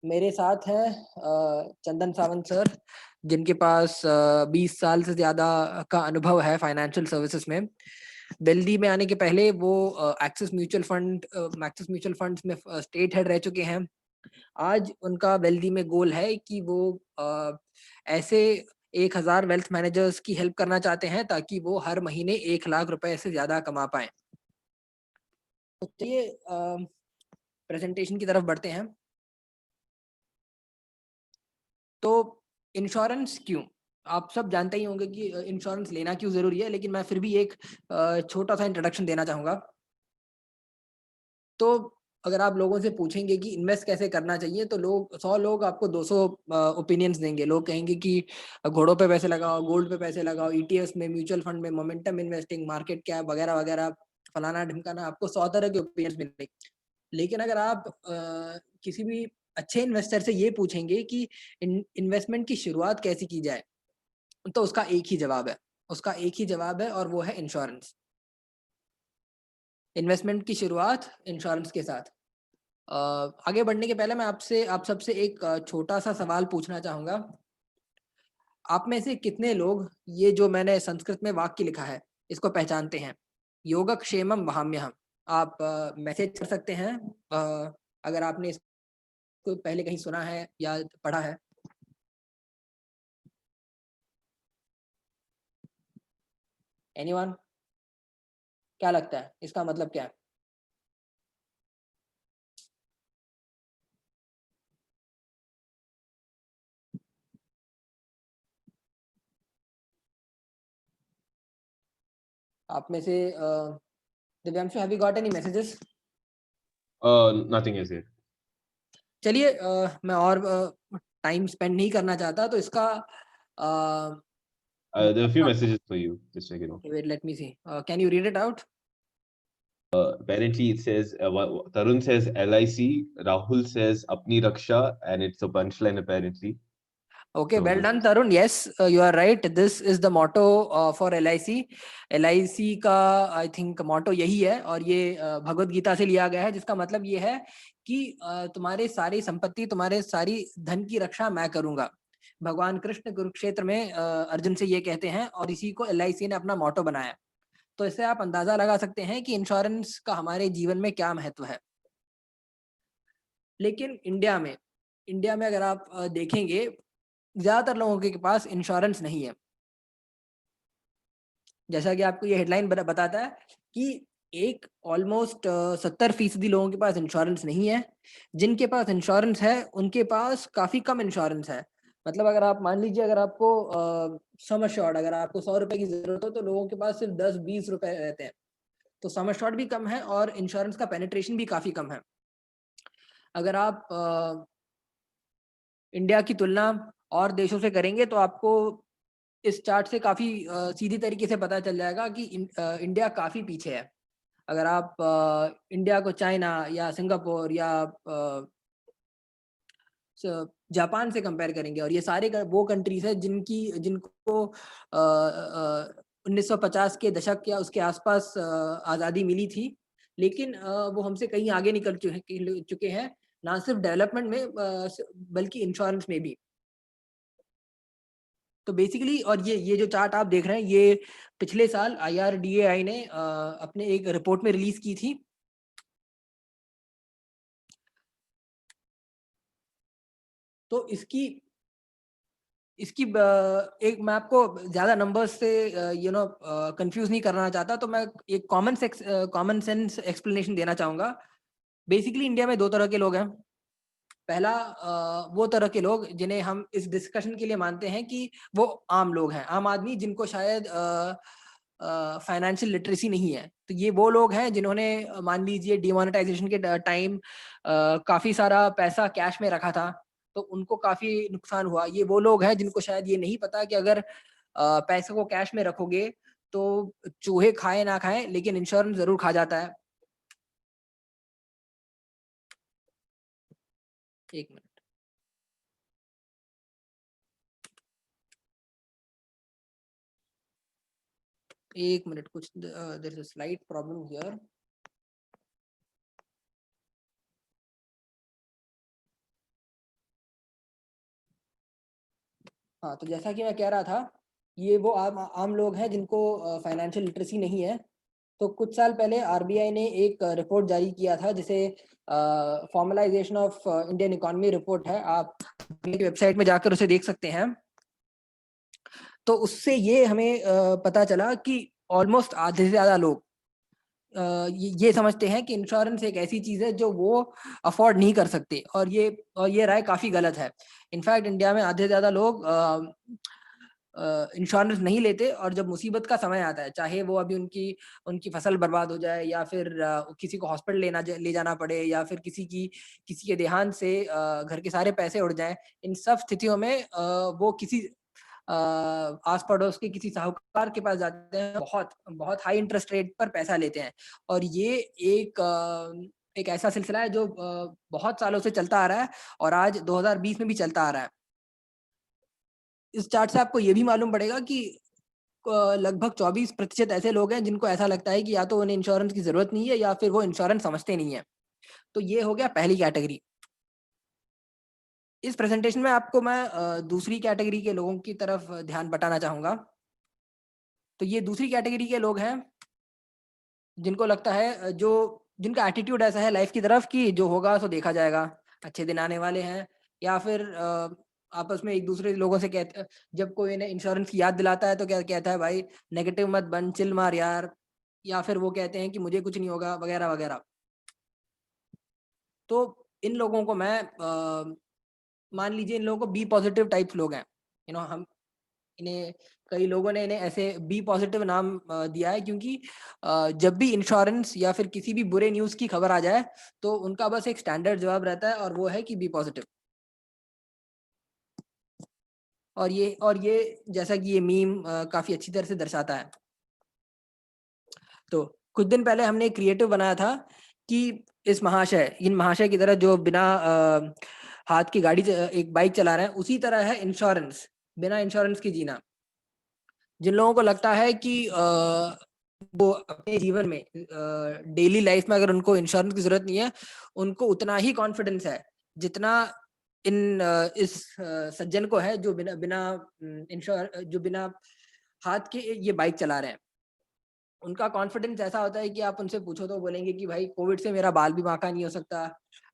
मेरे साथ हैं चंदन सावंत सर, जिनके पास 20 साल से ज़्यादा का अनुभव है फाइनेंशियल सर्विसेज में। दिल्ली में आने के पहले वो एक्सिस म्यूचुअल फंड्स में स्टेट हेड रह चुके हैं। आज उनका वेल्दी में गोल है कि वो ऐसे 1000 वेल्थ मैनेजर्स की हेल्प करना चाहते हैं ताकि वो हर महीने 1 लाख रुपए से ज़्यादा कमा पाएँ। तो चलिए प्रेज़ेंटेशन की तरफ बढ़ते हैं। तो इंश्योरेंस क्यों? आप सब जानते ही होंगे कि इंश्योरेंस लेना क्यों ज़रूरी है, लेकिन मैं फिर भी एक छोटा-सा इंट्रोडक्शन देना चाहूँगा। तो अगर आप लोगों से पूछेंगे कि इन्वेस्ट कैसे करना चाहिए, तो 100 लोग आपको 200 ओपिनियन्स देंगे। लोग कहेंगे कि घोड़ों पे पैसे लगाओ, गोल्ड पे पैसे लगाओ, ईटीएफ्स में, म्यूचुअल फंड में, मोमेंटम इन्वेस्टिंग, मार्केट कैप वगैरह-वगैरह, फलाना-ढिमकाना, आपको 100 तरह के ओपिनियंस मिलेंगे। लेकिन अगर आप किसी भी अच्छे इन्वेस्टर से ये पूछेंगे कि इन्वेस्टमेंट की शुरुआत कैसे की जाए, तो उसका एक ही जवाब है। उसका एक ही जवाब है और वो है इंश्योरेंस। इन्वेस्टमेंट की शुरुआत इंश्योरेंस के साथ। आगे बढ़ने के पहले मैं आप सबसे एक छोटा-सा सवाल पूछना चाहूँगा। आप में से कितने लोग ये जो मैंने संस्कृत में वाक्य लिखा है, इसको पहचानते हैं? योगक्षेमं वहाम्यहम्। आप मैसेज कर सकते हैं अगर आपने इसको पहले कहीं सुना है या पढ़ा है। एनीवन? क्या लगता है? इसका मतलब क्या है? आप में से Divyanshu, have you got any messages? Nothing is here. चलिए मैं और टाइम स्पेंड नहीं करना चाहता, तो इसका There are a few messages for you. Just check it out. Okay, wait, let me see. Can you read it out? Apparently, it says Tarun says LIC, Rahul says Apni Raksha, and it's a punchline apparently. Okay, So well this done, is Tarun. Yes, you are right. This is the motto for LIC. LIC का I think motto यही है और ये भगवत गीता से लिया गया है, जिसका मतलब ये है कि तुम्हारे सारी संपत्ति, तुम्हारे सारी धन की रक्षा मैं करूंगा। भगवान कृष्ण कुरुक्षेत्र में अर्जुन से ये कहते हैं और इसी को LIC ने अपना motto बनाया। तो इससे आप अंदाजा लगा सकते हैं कि इंश्योरेंस का हमारे जीवन में क्या महत्व है। लेकिन इंडिया में अगर आप देखेंगे, ज़्यादातर लोगों के पास इंश्योरेंस नहीं है। जैसा कि आपको ये हेडलाइन बताता है कि एक ऑलमोस्ट 70% लोगों के पास इंश्योरेंस नहीं है। जिनके पास इंश्योरेंस है, उनके पास काफ़ी कम इंश्योरेंस है। मतलब अगर आप मान लीजिए, अगर आपको सम एश्योर्ड, अगर आपको ₹100 की ज़रूरत हो, तो लोगों के पास सिर्फ ₹10-20 रहते हैं। तो सम एश्योर्ड भी कम है और इंश्योरेंस का पेनिट्रेशन भी काफ़ी कम है। अगर आप इंडिया की तुलना और देशों से करेंगे, तो आपको इस चार्ट से काफ़ी सीधी तरीके से पता चल जाएगा कि इंडिया काफ़ी पीछे है। अगर आप इंडिया को चाइना या सिंगापुर या जापान से कंपेयर करेंगे, और ये सारे वो कंट्रीज है जिनको 1950 के दशक या उसके आसपास आज़ादी मिली थी, लेकिन वो हमसे कहीं आगे निकल चुके हैं, ना सिर्फ डेवलपमेंट में बल्कि इंश्योरेंस में भी। तो बेसिकली, और ये जो चार्ट आप देख रहे हैं, ये पिछले साल IRDAI ने अपने एक रिपोर्ट में रिलीज की थी। तो इसकी एक, मैं आपको ज़्यादा नंबर्स से कंफ्यूज नहीं करना चाहता, तो मैं एक कॉमन सेंस एक्सप्लेनेशन देना चाहूँगा। बेसिकली इंडिया में 2 तरह के लोग हैं। पहला वो तरह के लोग जिन्हें हम इस डिस्कशन के लिए मानते हैं कि वो आम लोग हैं, आम आदमी जिनको शायद फाइनेंशियल लिटरेसी नहीं है। तो ये वो लोग हैं जिन्होंने मान लीजिए डिमोनेटाइजेशन के टाइम काफ़ी सारा पैसा कैश में रखा था, तो उनको काफ़ी नुकसान हुआ। ये वो लोग हैं जिनको शायद ये नहीं पता कि अगर पैसे को कैश में रखोगे, तो चूहे खाएँ ना खाएँ, लेकिन इंश्योरेंस ज़रूर खा जाता है। 1 मिनट। 1 मिनट, कुछ there is a slight problem here. हाँ, तो जैसा कि मैं कह रहा था, ये वो आम लोग हैं जिनको फाइनेंशियल लिटरेसी नहीं है। तो कुछ साल पहले आरबीआई ने एक रिपोर्ट जारी किया था, जिसे formalisation of Indian economy report है। आप वेबसाइट में जाकर उसे देख सकते हैं। तो उससे ये हमें पता चला कि ऑलमोस्ट आधे से ज़्यादा लोग ये समझते हैं कि इंश्योरेंस एक ऐसी चीज़ है जो वो अफोर्ड नहीं कर सकते, और ये राय काफ़ी गलत है। इनफैक्ट इंडिया में आधे से ज़्यादा लोग इंश्योरेंस नहीं लेते, और जब मुसीबत का समय आता है, चाहे वो अभी उनकी उनकी फसल बर्बाद हो जाए, या फिर किसी को हॉस्पिटल ले जाना पड़े, या फिर किसी के देहांत से घर के सारे पैसे उड़ जाएं, इन सब स्थितियों में वो किसी आस पड़ोस के किसी साहूकार के पास जाते हैं, बहुत बहुत हाई इंटरेस्ट रेट पर पैसा लेते हैं। और ये एक ऐसा सिलसिला है जो बहुत सालों से चलता आ रहा है, और आज 2020 में भी चलता आ रहा है। इस चार्ट से आपको ये भी मालूम पड़ेगा कि लगभग 24% ऐसे लोग हैं जिनको ऐसा लगता है कि या तो उन्हें इंश्योरेंस की जरूरत नहीं है, या फिर वो इंश्योरेंस समझते नहीं है। तो ये हो गया पहली कैटेगरी। इस प्रेजेंटेशन में आपको मैं दूसरी कैटेगरी के लोगों की तरफ ध्यान बटाना चाहूंगा। तो ये दूसरी कैटेगरी के लोग हैं जिनको लगता है, जिनका एटीट्यूड ऐसा है लाइफ की तरफ कि जो होगा सो देखा जाएगा, अच्छे दिन आने वाले हैं। या फिर आपस में एक दूसरे लोगों से कहते, जब कोई इन्हें इंश्योरेंस की याद दिलाता है तो क्या कहता है, भाई नेगेटिव मत बन, चिल मार यार। या फिर वो कहते हैं कि मुझे कुछ नहीं होगा, वगैरह वगैरह। तो इन लोगों को मैं मान लीजिए, इन लोगों को बी पॉजिटिव टाइप्स लोग हैं। हम इन्हें, कई लोगों ने इन्हें ऐसे बी पॉजिटिव नाम दिया है, क्योंकि जब भी इंश्योरेंस या फिर किसी भी बुरे न्यूज़ की खबर आ जाए, तो उनका बस एक स्टैंडर्ड जवाब रहता है, और वो है कि बी पॉजिटिव। और ये जैसा कि ये मीम काफी अच्छी तरह से दर्शाता है। तो कुछ दिन पहले हमने एक क्रिएटिव बनाया था कि इन महाशय की तरह जो बिना हाथ की एक बाइक चला रहे हैं, उसी तरह है इंश्योरेंस, बिना इंश्योरेंस की जीना। जिन लोगों को लगता है कि वो अपने जीवन में डेली लाइफ में अगर उनको इंश्योरेंस की जरूरत नहीं है, उनको उतना ही कॉन्फिडेंस है जितना इस सज्जन को है, जो बिना बिना जो बिना हाथ के ये बाइक चला रहे हैं। उनका कॉन्फिडेंस ऐसा होता है कि आप उनसे पूछो तो बोलेंगे कि भाई कोविड से मेरा बाल भी बांका नहीं हो सकता,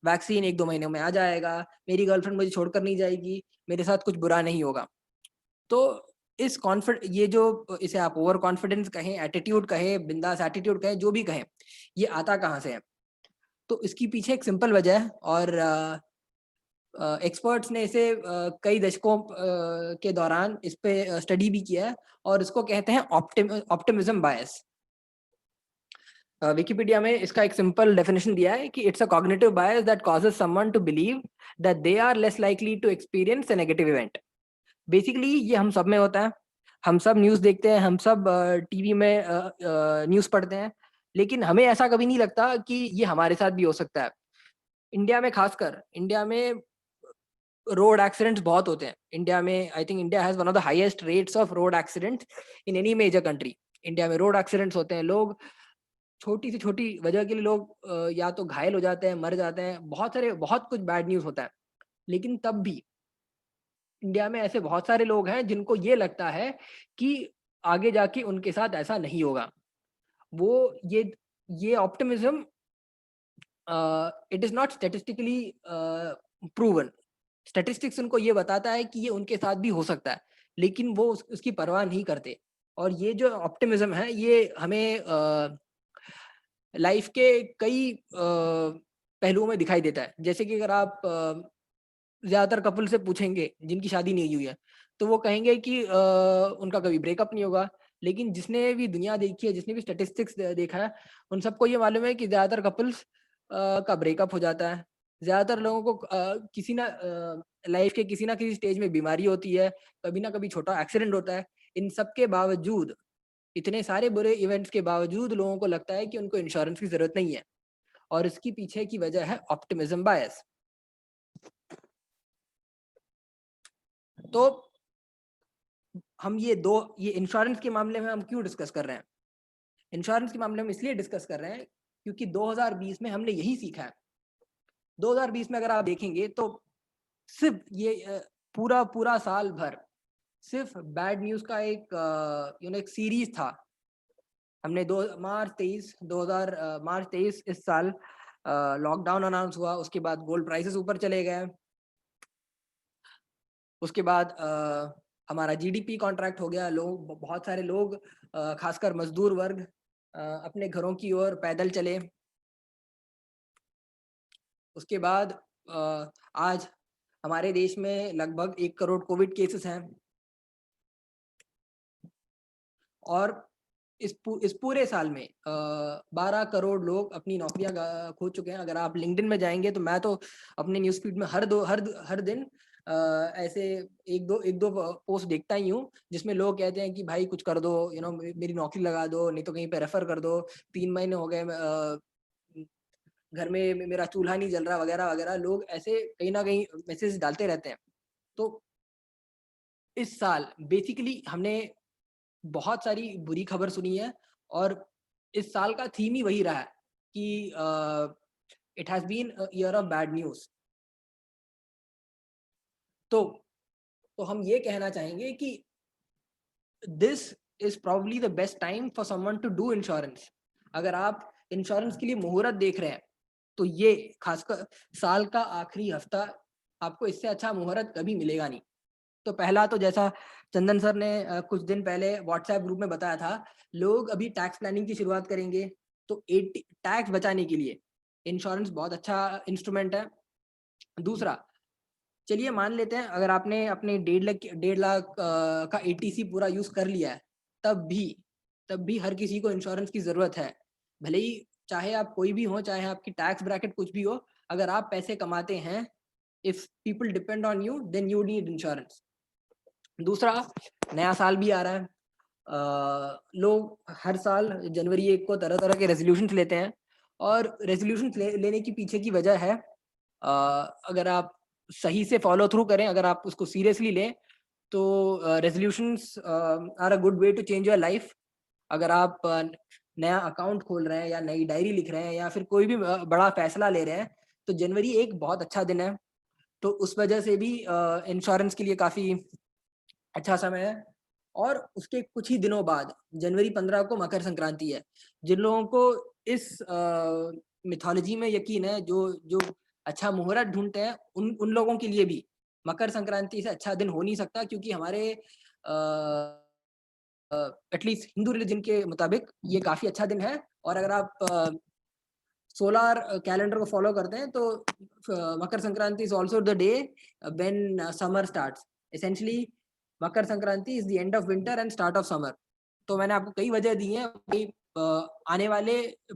वैक्सीन 1-2 महीनों में आ जाएगा, मेरी गर्लफ्रेंड मुझे छोड़कर नहीं जाएगी, मेरे साथ कुछ बुरा नहीं होगा। तो ये जो इसे आप ओवर कॉन्फिडेंस कहें, एटीट्यूड कहें, बिंदास एटीट्यूड कहें, जो भी कहें, ये आता कहाँ से है? तो इसकी पीछे एक सिंपल वजह है, और एक्सपर्ट्स ने इसे कई दशकों के दौरान इस पे स्टडी भी किया है, और इसको कहते हैं ऑप्टिमिज्म बायस। विकिपीडिया में इसका एक सिंपल डेफिनेशन दिया है कि it's a cognitive bias that causes someone to believe that they are less likely to experience a negative event. Basically ये हम सब में होता है। हम सब न्यूज़ देखते हैं, हम सब टीवी में न्यूज़ पढ़ते हैं, लेकिन हमें ऐसा कभी नहीं लगता कि ये हमारे साथ भी हो सकता है। इंडिया में रोड एक्सीडेंट्स बहुत होते हैं। इंडिया में I think India has one of the highest rates of road accidents in any major country. India में रोड एक्सीडेंट्स होते हैं, लोग छोटी से छोटी वजह के लिए या तो घायल हो जाते हैं, मर जाते हैं, बहुत कुछ बैड न्यूज़ होता है। लेकिन तब भी इंडिया में ऐसे बहुत सारे लोग हैं जिनको ये लगता है कि आगे जाके उनके साथ ऐसा नहीं होगा। वो ये optimism it is not statistically proven. Statistics उनको ये बताता है कि ये उनके साथ भी हो सकता है, लेकिन वो उसकी परवाह नहीं करते। और ये जो ऑप्टिमिज्म है, ये हमें लाइफ के कई पहलुओं में दिखाई देता है। जैसे कि अगर आप ज़्यादातर कपल से पूछेंगे जिनकी शादी नहीं हुई है, तो वो कहेंगे कि उनका कभी ब्रेकअप नहीं होगा। लेकिन जिसने भी दुनिया देखी है, जिसने भी स्टैटिस्टिक्स देखा है, उन सबको ये मालूम है कि ज़्यादातर कपल्स का ब्रेकअप हो जाता है। ज़्यादातर लोगों को किसी ना लाइफ के किसी ना किसी स्टेज में बीमारी होती है, कभी ना कभी छोटा एक्सीडेंट होता है। इन सब के बावजूद, इतने सारे बुरे इवेंट्स के बावजूद लोगों को लगता है कि उनको इंश्योरेंस की ज़रूरत नहीं है, और इसकी पीछे की वजह है ऑप्टिमिज्म बायस। तो ये इंश्योरेंस के मामले में हम क्यों डिस्कस कर रहे हैं? इंश्योरेंस के मामले में इसलिए डिस्कस कर रहे हैं क्योंकि 2020 में हमने यही सीखा है। 2020 में अगर आप देखेंगे तो सिर्फ ये पूरा साल भर सिर्फ बैड न्यूज़ का एक एक सीरीज था। हमने मार्च 23 इस साल लॉकडाउन अनाउंस हुआ, उसके बाद गोल्ड प्राइसेस ऊपर चले गए, उसके बाद हमारा जीडीपी कॉन्ट्रैक्ट हो गया, बहुत सारे लोग खासकर मजदूर वर्ग अपने घरों की ओर पैदल चले। उसके बाद आज हमारे देश में लगभग 1 करोड़ कोविड केसेस हैं और इस पूरे साल में 12 करोड़ लोग अपनी नौकरियां खो चुके हैं। अगर आप लिंक्डइन में जाएंगे तो मैं तो अपने न्यूज़ फीड में हर दिन ऐसे एक दो पोस्ट देखता ही हूँ जिसमें लोग कहते हैं कि भाई कुछ कर दो, मेरी नौकरी लगा दो, नहीं तो कहीं पे रेफर कर दो, 3 महीने हो गए घर में मेरा चूल्हा नहीं जल रहा, वगैरह वगैरह। लोग ऐसे कहीं ना कहीं मैसेज डालते रहते हैं। तो इस साल बेसिकली हमने बहुत सारी बुरी खबर सुनी है और इस साल का थीम ही वही रहा है कि it has been year of bad news. तो हम ये कहना चाहेंगे कि this is probably the best time for someone to do insurance. अगर आप इंश्योरेंस के लिए मुहूर्त देख रहे हैं तो ये खासकर साल का आखिरी हफ्ता, आपको इससे अच्छा मुहूर्त कभी मिलेगा नहीं। तो पहला तो जैसा चंदन सर ने कुछ दिन पहले व्हाट्सएप ग्रुप में बताया था, लोग अभी टैक्स प्लानिंग की शुरुआत करेंगे। तो टैक्स बचाने के लिए इंश्योरेंस बहुत अच्छा इंस्ट्रूमेंट है। दूसरा, चलिए मान लेते हैं अगर आपने अपने 1.5 लाख का एटीसी पूरा यूज कर लिया है, तब भी हर किसी को इंश्योरेंस की जरूरत है। भले ही चाहे आप कोई भी हो, चाहे आपकी टैक्स ब्रैकेट कुछ भी हो, अगर आप पैसे कमाते हैं, if people depend on you, then you need insurance. दूसरा, नया साल भी आ रहा है। लोग हर साल जनवरी 1 को तरह तरह के रेजोल्यूशंस लेते हैं और रेजोल्यूशंस लेने की पीछे की वजह है, अगर आप सही से फॉलो थ्रू करें, अगर आप उसको सीरियसली लें, तो resolutions are a good way to change your life. अगर आप नया अकाउंट खोल रहे हैं या नई डायरी लिख रहे हैं या फिर कोई भी बड़ा फैसला ले रहे हैं, तो जनवरी एक बहुत अच्छा दिन है। तो उस वजह से भी इंश्योरेंस के लिए काफ़ी अच्छा समय है। और उसके कुछ ही दिनों बाद जनवरी 15 को मकर संक्रांति है। जिन लोगों को इस मिथोलॉजी में यकीन है, जो अच्छा मुहूर्त ढूंढते हैं, उन लोगों के लिए भी मकर संक्रांति से अच्छा दिन हो नहीं सकता, क्योंकि हमारे एटलीस्ट हिंदू रिलीजन के मुताबिक ये काफी अच्छा दिन है। और अगर आप सोलर कैलेंडर को फॉलो करते हैं तो Makar Sankranti is also the day when summer starts. Essentially Makar Sankranti is the end of winter and start of summer. तो मैंने आपको कई वजह दी हैं। आने वाले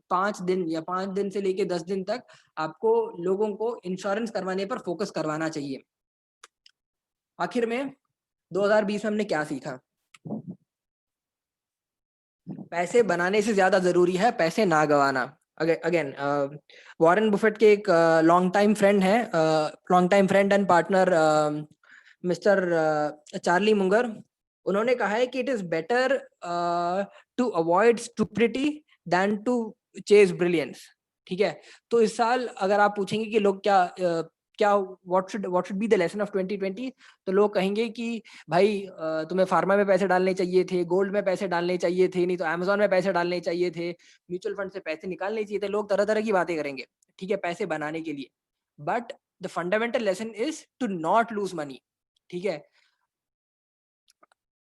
5 दिन या 5 दिन से लेके 10 दिन तक आपको लोगों को इंश्योरेंस करवाने पर फोकस करवाना चाहिए। आखिर में 2020 में हमने क्या सीखा? पैसे बनाने से ज्यादा जरूरी है पैसे ना गवाना। अगेन वॉरेन बुफेट के एक long time friend and partner mister Charlie Munger, उन्होंने कहा है कि it is better to avoid stupidity than to chase brilliance. ठीक है, तो इस साल अगर आप पूछेंगे कि लोग क्या what should be the lesson of 2020, तो लोग कहेंगे कि भाई तुम्हें फार्मा में पैसे डालने चाहिए थे, गोल्ड में पैसे डालने चाहिए थे, नहीं तो अमेज़न में पैसे डालने चाहिए थे, म्यूचुअल फंड से पैसे निकालने चाहिए थे। लोग तरह तरह की बातें करेंगे, ठीक है, पैसे बनाने के लिए। But the fundamental lesson is to not lose money. ठीक है,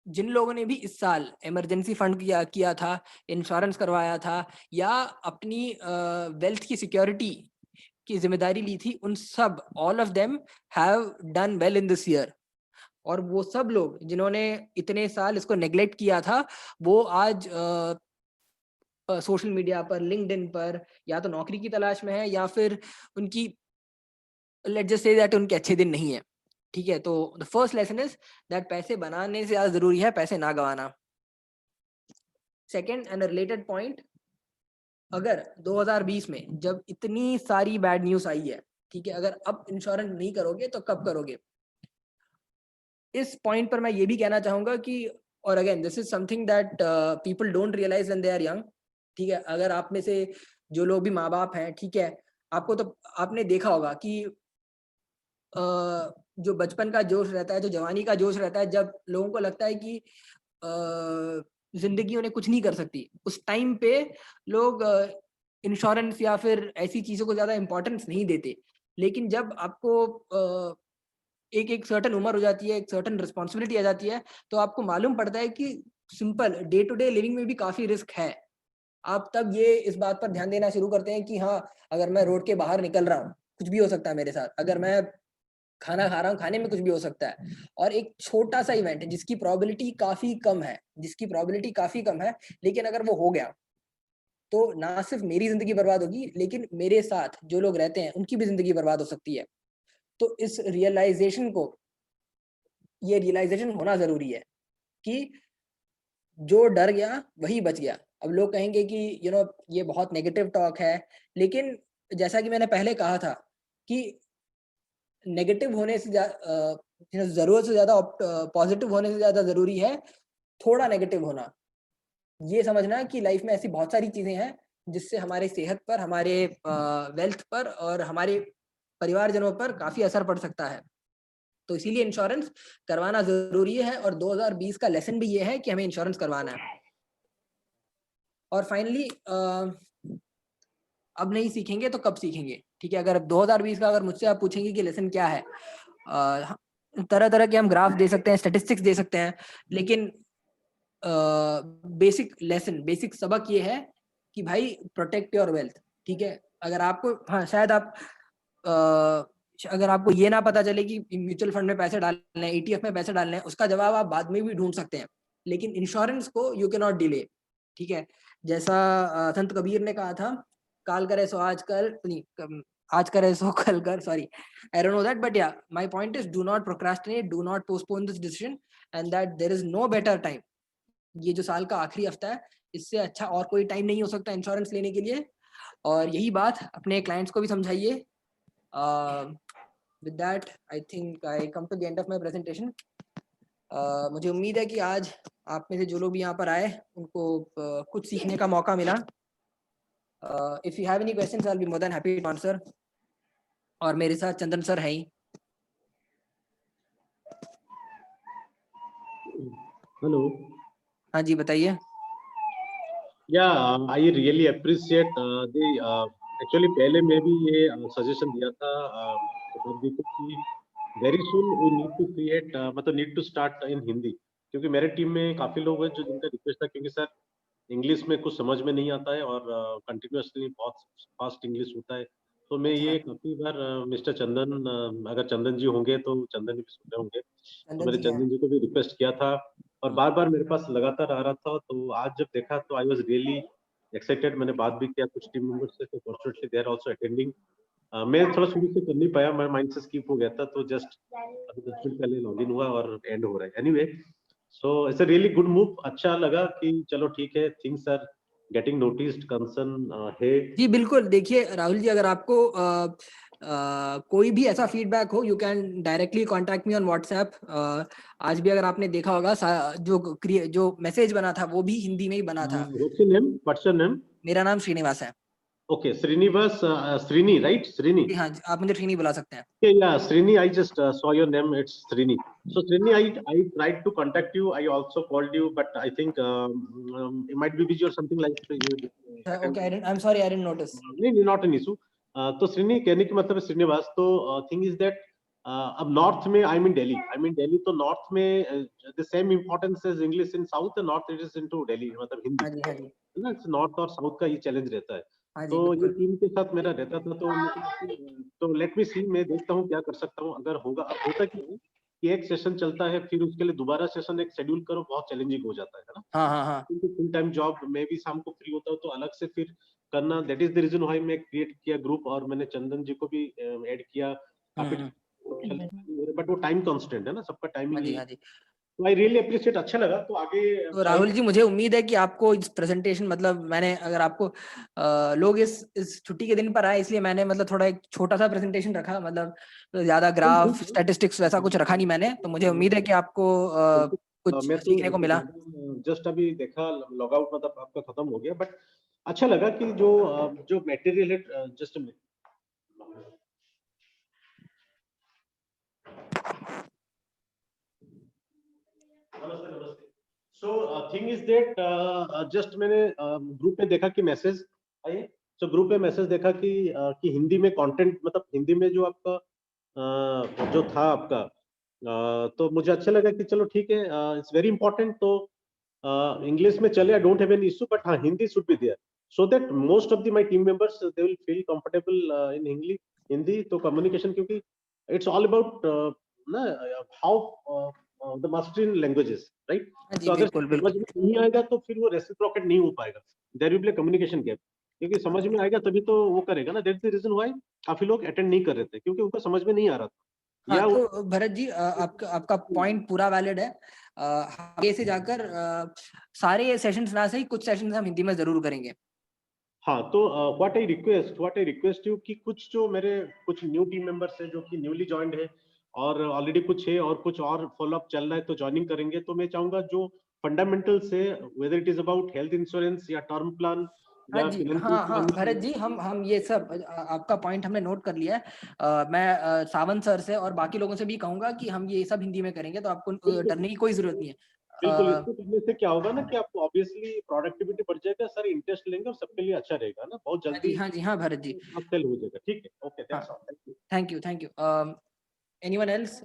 जिन लोगों ने भी इस साल इमरजेंसी फंड किया था, इंश्योरेंस करवाया था, या अपनी वेल्थ की सिक्योरिटी की जिम्मेदारी ली थी, उन सब all of them have done well in this year. और वो सब लोग जिन्होंने इतने साल इसको नेग्लेक्ट किया था, वो आज सोशल मीडिया पर, लिंक्डइन पर या तो नौकरी की तलाश में है या फिर उनकी लेट्स जस्ट से दैट उनके अच्छे दिन नहीं है। ठीक है, तो the first lesson is that पैसे बनाने से ज्यादा जरूरी है पैसे ना गवाना। सेकेंड एंड रिलेटेड पॉइंट, अगर 2020 में जब इतनी सारी बैड न्यूज आई है, ठीक है, अगर अब इंश्योरेंस नहीं करोगे तो कब करोगे? इस पॉइंट पर मैं ये भी कहना चाहूंगा कि, और again this is something that people don't realise when they are young. ठीक है, अगर आप में से जो लोग भी माँ बाप हैं, ठीक है, आपको तो आपने देखा होगा कि जो बचपन का जोश रहता है, जो जवानी का जोश रहता है, जब लोगों को लगता है कि जिंदगी उन्हें कुछ नहीं कर सकती, उस टाइम पे लोग इंश्योरेंस या फिर ऐसी चीजों को ज्यादा इंपॉर्टेंस नहीं देते। लेकिन जब आपको एक सर्टेन उम्र हो जाती है, एक सर्टेन रिस्पॉन्सिबिलिटी आ जाती है, तो आपको मालूम पड़ता है कि simple day to day living में भी काफी रिस्क है। आप तब ये इस बात पर ध्यान देना शुरू करते हैं कि हाँ, अगर मैं रोड के बाहर निकल रहा हूँ, कुछ भी हो सकता है मेरे साथ। अगर मैं खाना खा रहा हूँ, खाने में कुछ भी हो सकता है। और एक छोटा सा इवेंट है जिसकी प्रोबेबिलिटी काफी कम है, लेकिन अगर वो हो गया, तो ना सिर्फ मेरी जिंदगी बर्बाद होगी, लेकिन मेरे साथ जो लोग रहते हैं उनकी भी जिंदगी बर्बाद हो सकती है। तो इस रियलाइजेशन होना जरूरी है कि जो डर गया वही बच गया। अब लोग कहेंगे कि ये बहुत नेगेटिव टॉक है, लेकिन जैसा कि मैंने पहले कहा था कि नेगेटिव होने से जरूरत से ज्यादा पॉजिटिव होने से ज्यादा जरूरी है थोड़ा नेगेटिव होना। ये समझना कि लाइफ में ऐसी बहुत सारी चीजें हैं जिससे हमारे सेहत पर, हमारे वेल्थ पर और हमारे परिवारजनों पर काफी असर पड़ सकता है। तो इसीलिए इंश्योरेंस करवाना जरूरी है, और 2020 का लेसन भी ये है कि हमें इंश्योरेंस करवाना है। और फाइनली अब नहीं सीखेंगे तो कब सीखेंगे? ठीक है, अगर 2020 का अगर मुझसे आप पूछेंगे कि लेसन क्या है, तरह तरह के हम ग्राफ दे सकते हैं, स्टैटिस्टिक्स दे सकते हैं, लेकिन बेसिक सबक ये है कि भाई प्रोटेक्ट योर वेल्थ। ठीक है, अगर आपको शायद आप अगर आपको ये ना पता चले कि म्यूचुअल फंड में पैसे डालने हैं, ETF में पैसे डालने हैं, उसका जवाब आप बाद में भी ढूंढ सकते हैं, लेकिन इंश्योरेंस को यू कैन नॉट डिले। ठीक है, जैसा संत कबीर ने कहा था, काल करे सो आज कर नहीं, आज करे सो कल कर, sorry I don't know that, but yeah my point is do not procrastinate, do not postpone this decision, and that there is no better time. ये जो साल का आखिरी हफ्ता है, इससे अच्छा और कोई टाइम नहीं हो सकता इंश्योरेंस लेने के लिए। और यही बात अपने क्लाइंट्स को भी समझाइए। With that I think I come to the end of my presentation. मुझे उम्मीद है कि आज आप में से जो लोग भी यहाँ पर आए उनको कुछ सीखने का मौका मिला। If you have any questions I will be more than happy to answer. और मेरे साथ चंदन सर हैं ही। हेलो। हाँ जी, बताइए। Yeah, I really appreciate the actually पहले मैं भी ये सजेशन दिया था शताब्दी को कि very soon we need to create मतलब need to start in Hindi, क्योंकि मेरे टीम में काफी लोग हैं जो जिनका रिक्वेस्ट था, क्योंकि सर इंग्लिश में कुछ समझ में नहीं आता है और कंटिन्यूअसली बहुत फास्ट इंग्लिश होता है। तो मैं ये काफी बार मिस्टर चंदन, अगर चंदन जी होंगे तो चंदन जी भी सुन रहे होंगे, तो मैंने चंदन जी को भी रिक्वेस्ट किया था और बार बार मेरे पास लगातार आ रहा था। तो आज जब देखा तो आई वाज रियली एक्साइटेड। मैंने बात भी किया कुछ टीम मेंबर्स से, तो fortunately they are also attending. मैं थोड़ा शुरू से कर नहीं पाया, मेरे माइंड से स्किप हो गया था, तो जस्ट अभी 10 मिनट पहले लॉगिन हुआ और एंड हो रहा है। Anyway, so it's a really good move. अच्छा लगा कि चलो ठीक है, things are getting noticed, concern है। जी बिल्कुल, देखिए राहुल जी, अगर आपको कोई भी ऐसा फीडबैक हो, you can directly contact me on WhatsApp. आज भी अगर आपने देखा होगा, जो मैसेज बना था वो भी हिंदी में ही बना था। What's your name? What's your name? मेरा नाम श्रीनिवास है। Okay, Srinivas, Srini, right? श्रीनी। जी हाँ, आप मुझे श्रीनी बुला सकते हैं। Okay, yeah, Srini, I just saw your name. It's Srini. So Srini, I tried to contact you. I also called you, but I think you might be busy or something like that. You okay, I am sorry, I didn't notice. नहीं, not an issue. तो श्रीनी कहने की मतलब है श्रीनिवास। तो thing is that अब north में I mean Delhi, तो नॉर्थ में the same importance is English in south, north it is into Delhi, मतलब हिंदी। हाँ जी, हाँ जी, है ना, नॉर्थ और साउथ का ये चैलेंज रहता है। हाँ जी, तो ये बिल्कुल। टीम के साथ मेरा रहता था, तो लेट मी सी, मैं देखता हूँ क्या कर सकता हूँ अगर होगा। अब होता क्या है कि एक सेशन चलता है, फिर उसके लिए दोबारा सेशन एक शेड्यूल करो, बहुत चैलेंजिंग हो जाता है ना। हाँ हाँ हाँ। क्योंकि फुल टाइम जॉब में भी शाम को फ्री होता हूँ, तो अलग से फिर करना, that is the reason why मैं क्रिएट किया ग्रुप, और मैंने चंदन जी को भी ऐड किया काफी। बट वो टाइम कांस्टेंट है ना, सबका हाँ टाइमिंग जी, नहीं है। हाँ जी। तो आई रियली अप्रिशिएट, अच्छा लगा। तो आगे तो राहुल जी, मुझे उम्मीद है कि आपको इस प्रेजेंटेशन, मतलब मैंने, अगर आपको लोग इस छुट्टी के दिन पर आए, इसलिए मैंने मतलब थोड़ा एक छोटा सा प्रेजेंटेशन रखा, मतलब ज्यादा ग्राफ स्टैटिस्टिक्स वैसा कुछ रखा नहीं मैंने। तो मुझे उम्मीद है कि आपको कुछ मैं तो सीखने को मिला। जस्ट अभी देखा लॉग आउट, मतलब आपका खत्म हो गया, बट अच्छा लगा कि जो मटेरियल है, just thing is that just मैंने ग्रुप में देखा कि मैसेज आए, तो ग्रुप में मैसेज देखा कि हिंदी में कंटेंट, मतलब हिंदी में जो आपका जो था आपका, तो मुझे अच्छा लगा कि चलो ठीक है, इट्स वेरी इंपॉर्टेंट, तो इंग्लिश में चले, I don't have any issue, but हाँ Hindi should be there, so that most of the my team members they will feel comfortable in Hindi, तो कम्युनिकेशन, क्योंकि इट्स ऑल अबाउट ना how the mastery in languages, right? हाँ जी, तो अगर बिल्कुल समझ बिल्कुल। में नहीं आएगा तो फिर वो रेसिप्रोकेट नहीं हो पाएगा, there will be communication gap, क्योंकि समझ में आएगा तभी तो वो करेगा ना, दैट्स द रीजन व्हाई काफी लोग अटेंड नहीं कर रहे थे, क्योंकि उनको समझ में नहीं आ रहा था। हाँ, या तो भरत जी आपका आपका पॉइंट पूरा वैलिड है। आगे से जाकर सारे सेशंस ना सही, कुछ सेशंस हम हिंदी में जरूर करेंगे। हाँ, तो व्हाट आई रिक्वेस्ट यू कि कुछ जो मेरे कुछ न्यू टीम मेंबर्स हैं जो कि न्यूली ज्वाइंड है, और ऑलरेडी कुछ है और कुछ और फॉलोअप चल रहा है, तो ज्वाइनिंग करेंगे, तो मैं चाहूंगा जो फंडामेंटल्स है, whether it is about health insurance या टर्म प्लान हाँ या जी, फिनेंशियल हाँ हाँ भरत प्लान। जी, हम ये सब आपका पॉइंट हमने नोट कर लिया है। मैं सावंत सर से और बाकी लोगों से भी कहूंगा कि हम ये सब हिंदी में करेंगे, तो आपको डरने की कोई जरूरत नहीं है। बिल्कुल, इसको करने से क्या होगा ना कि आपको ऑब्वियसली प्रोडक्टिविटी बढ़ जाएगा, सारे इंटरेस्ट लेंगे और सबके लिए अच्छा रहेगा ना, बहुत हाँ जी, जल्दी हाँ जी, हाँ भरत जी, सेल हो जाएगा। ठीक है, ओके, हाँ, that's all, thank you. Thank you. Anyone else?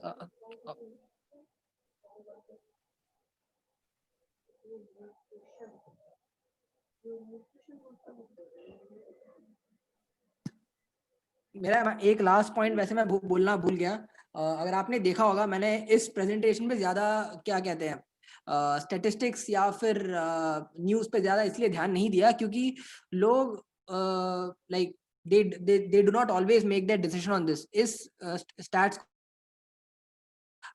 मेरा एक लास्ट पॉइंट वैसे मैं बोलना भूल गया। अगर आपने देखा होगा, मैंने इस प्रेजेंटेशन पे ज्यादा क्या कहते हैं स्टैटिस्टिक्स या फिर न्यूज़ पे ज्यादा इसलिए ध्यान नहीं दिया क्योंकि लोग like they do not always make that decision on this. इस स्टैट्स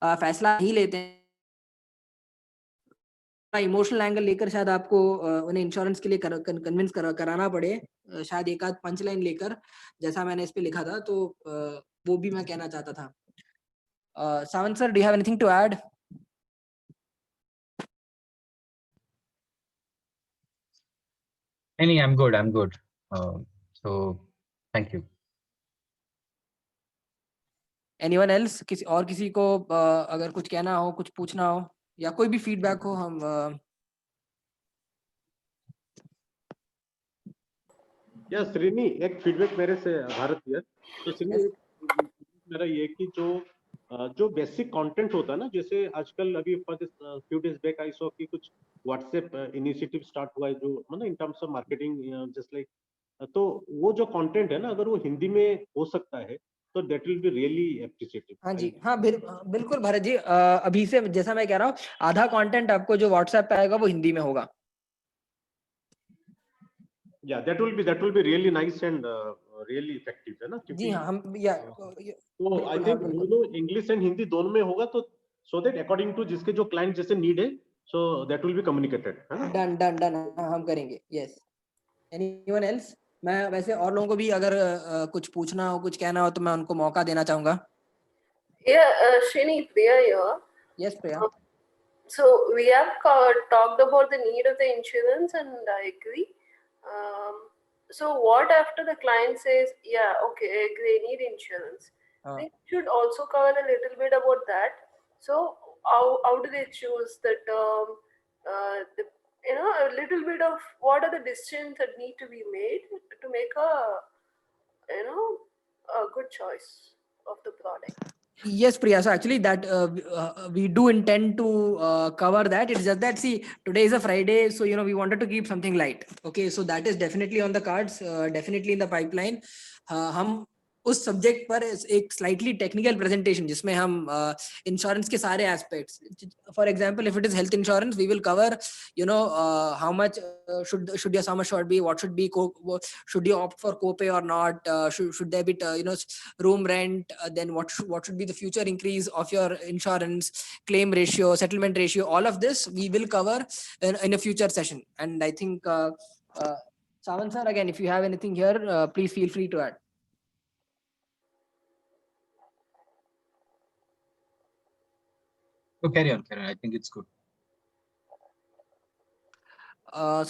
फैसला नहीं लेते हैं, इमोशनल एंगल लेकर शायद आपको उन्हें इंश्योरेंस के लिए कन्विंस कराना पड़े, शायद एक आध पंच लाइन लेकर, जैसा मैंने इस पे लिखा था, तो वो भी मैं कहना चाहता था। Sawant sir, do you have anything to add? नहीं, I'm good. So thank you. Anyone else? किसी को अगर कुछ कहना हो, कुछ पूछना हो या कोई भी फीडबैक हो, हम या श्रीनी, एक फीडबैक मेरे से भारत हियर, तो श्रीनी Yes. मेरा ये कि जो बेसिक कंटेंट होता है ना, जैसे आजकल अभी few days back I saw कि कुछ व्हाट्सएप इनिशिएटिव स्टार्ट हुआ है, जो मतलब in terms of marketing just like, तो वो जो कंटेंट है ना, अगर वो हिंदी में हो सकता है तो that will be really appreciated. हाँ जी, हाँ बिल्कुल भरत जी, अभी से जैसा मैं कह रहा हूँ, आधा कंटेंट आपको जो व्हाट्सएप पे आएगा वो हिंदी में होगा। या that will be really nice and really effective, है ना, जी क्योंकि हाँ, हम तो आई थिंक दोनों इंग्लिश एंड हिंदी दोनों में होगा, तो सो दैट अकॉर्डिंग टू जिसके जो क्लाइंट जैसे नीड है, so that will be communicated, है ना। डन डन डन, हम करेंगे। यस। Anyone else? मैं वैसे और लोगों को भी अगर कुछ पूछना हो, कुछ कहना हो, तो मैं उनको मौका देना चाहूंगा। Yeah, Shrini, Priya here. Yes Priya. So we have talked about the need of the insurance, and I agree. So what after the client says, yeah, okay, I agree, I need insurance. They should also cover a little bit about that. So how do they choose the term? A little bit of what are the decisions that need to be made to make a good choice of the product. Yes, Priya. So actually, that we do intend to cover that. It's just that, see, today is a Friday, so we wanted to keep something light. Okay, so that is definitely on the cards, definitely in the pipeline. हम उस subject पर एक slightly technical presentation जिसमें हम insurance के सारे aspects, for example if it is health insurance, we will cover how much should your sum assured be, what should be should you opt for copay or not, should there be room rent, then what should be the future increase of your insurance claim ratio, settlement ratio, all of this we will cover in a future session. And I think Savan sir, again, if you have anything here, please feel free to add. So carry on. I think it's good.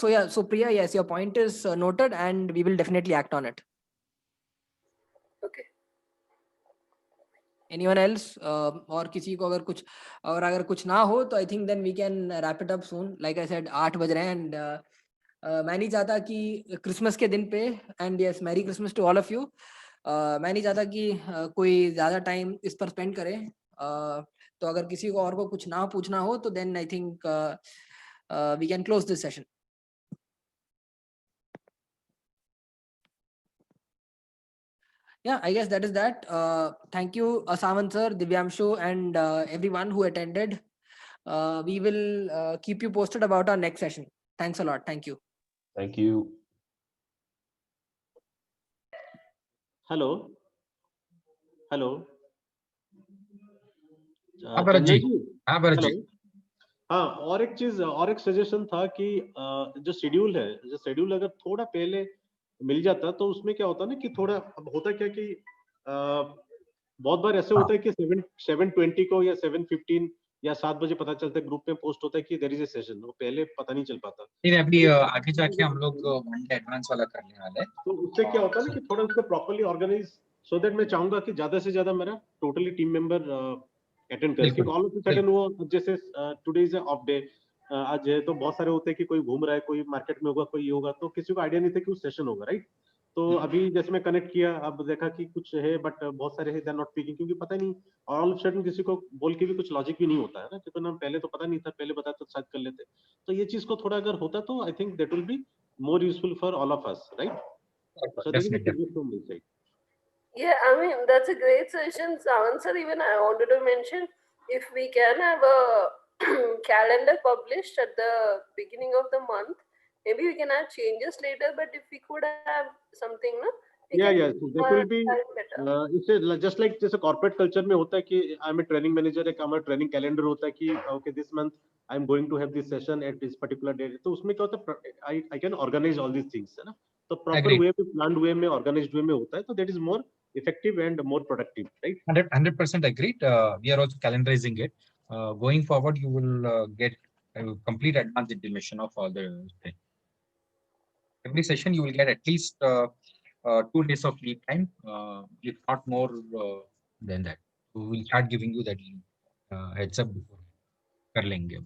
So Priya, yes, your point is noted, and we will definitely act on it. Okay. anyone else? और किसी को अगर कुछ ना हो तो I think then we can wrap it up soon. Like I said 8 बज रहे हैं and मैं नहीं चाहता कि क्रिसमस के दिन पे, and yes merry Christmas to all of you, मैं नहीं चाहता कि कोई ज़्यादा टाइम इस पर स्पेंड करे। तो अगर किसी को और को कुछ ना पूछना हो तो then I think we can close this session. Yeah, I guess that is that. Thank you, Asavan sir, Divyamshu, and everyone who attended. We will keep you posted about our next session. Thanks a lot. Thank you. Thank you. Hello. Hello. हाँ भरत जी, चंदन जी, हाँ Bharat hello. जी। हाँ, और एक चीज, और एक suggestion था कि जो शेड्यूल अगर थोड़ा पहले मिल जाता तो उसमें क्या होता ना कि थोड़ा, अब होता क्या कि बहुत बार ऐसे होता है कि 7:20 को या 7:15 या 7 बजे पता चलता है, ग्रुप में पोस्ट होता है कि देयर इज ए सेशन, वो पहले पता नहीं चल पाता। नहीं, अभी आगे जाके हम लोग मंडे एडवांस वाला करने वाले हैं। तो उससे क्या होता है ना कि थोड़ा उसको प्रॉपर्ली ऑर्गेनाइज, सो दैट मैं चाहूंगा कि ज्यादा से ज्यादा मेरा टोटली टीम मेंबर अटेंड करे, बिल्कुल, क्योंकि ऑल ऑफ द सडन वो जैसे टुडे इज ऑफ डे, आज है, तो बहुत सारे होते हैं कि कोई घूम रहा है, कोई मार्केट में होगा, कोई ये होगा, तो किसी को आइडिया नहीं था कि उस सेशन होगा, राइट। तो अभी जैसे मैं कनेक्ट किया, अब देखा कि कुछ है बट बहुत सारे है दे आर नॉट पिकिंग, क्योंकि पता नहीं, और ऑल ऑफ सडन किसी को बोल के भी कुछ लॉजिक भी नहीं होता है ना, क्योंकि ना पहले तो पता नहीं था, पहले बता तो शायद कर लेते। तो ये चीज को थोड़ा अगर होता तो I think that will be more useful for all of us, right? So that is the definitely. suggestion from my side. Yeah, I mean, that's a great suggestion. Sawan sir, even I wanted to mention, if we can have a calendar published at the beginning of the month, maybe we can have changes later, but if we could have something, no? We Yeah, can yeah. So that will be time better. it's just like जैसे corporate culture में होता है कि I'm a training manager, एक हमारा training calendar होता है कि okay this month I'm going to have this session at this particular date. तो उसमें क्या होता है, I can organize all these things, है ना? तो proper Agreed. way में, planned way में, organized way में होता है, तो that is more effective and more productive, right? 100% agreed. We are also calendarizing it. Going forward, you will get a complete advanced intimation of all the things. Every session you will get at least 2 days of lead time, if not more than that. We will start giving you that heads up before कर लेंगे।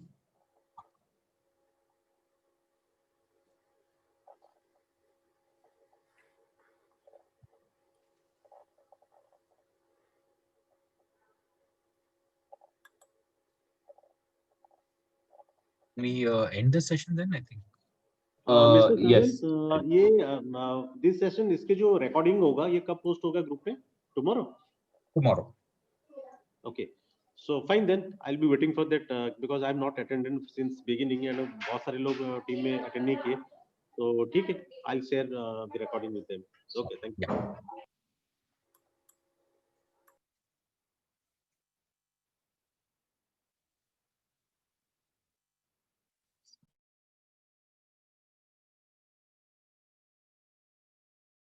We end the session then, I think. Mr. Yes. Sajan, ये this session, इसके जो recording होगा, ये कब post होगा group में? Tomorrow? Tomorrow. Okay. So fine then, I'll be waiting for that because I'm not attended since beginning and बहुत सारे लोग team में attend नहीं किए, तो ठीक है, I'll share the recording with them. Okay, thank you. Yeah.